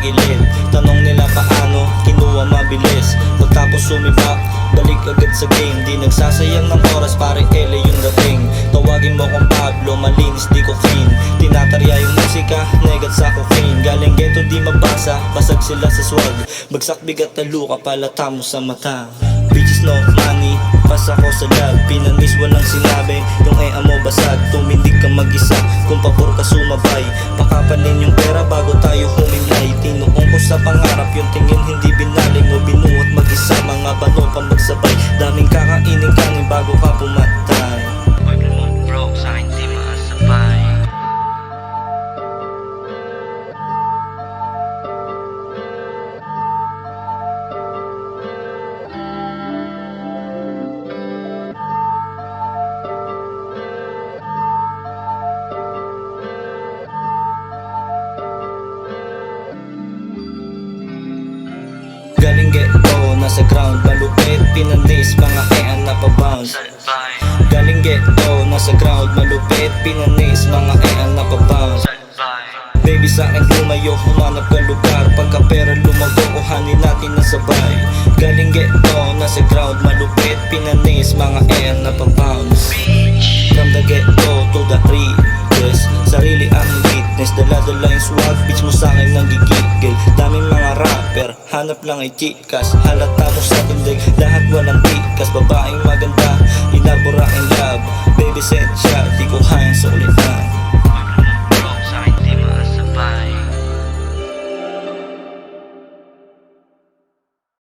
tagilid. Tanong nila paano, kinuha mabilis. Pagtapos sumibak, balik agad sa game. Di nagsasayang ng oras, pare ele yung dating. Tawagin mo kong Pablo, malinis di ko clean. Tinatarya yung musika, negat sa cocaine. Galing ghetto di mabasa, basag sila sa swag. Bagsak bigat na luka, palata mo sa mata. Bitches no money, pas ako sa lab. Pinanis walang sinabi, yung mo basag. Tumindig ka mag-isa, kung pabor ka sumabay. Pakapanin yung pera bago tayo humimlay. Tinuong ko sa pangarap, yung tingin hindi binaling. O binuot mag-isa, mga bano pa magsabay. Daming kakainin kanin bago ka pumatay. Pag mo broke, sa akin di maasabay. Galing ghetto, nasa ground, malupit, pinanis, mga ean na pa-bounce. Galing ghetto, nasa ground, malupit, pinanis, mga ean na pa-bounce. Baby sa akin lumayo, humanap ka lugar. Pagka pera lumago, kuhanin natin na sabay. Galing ghetto, nasa ground, malupit, pinanis, mga ean na pa-bounce. From the ghetto to the riches, sarili ang witness. Dala-dala yung swag, bitch mo sa akin nanggigigil. Daming mga rapper, hanap lang ay chikas. Halata mo sa tindig, lahat walang tikas. Babaeng maganda, inabura in love. Baby set siya, di ko kayang sulitan.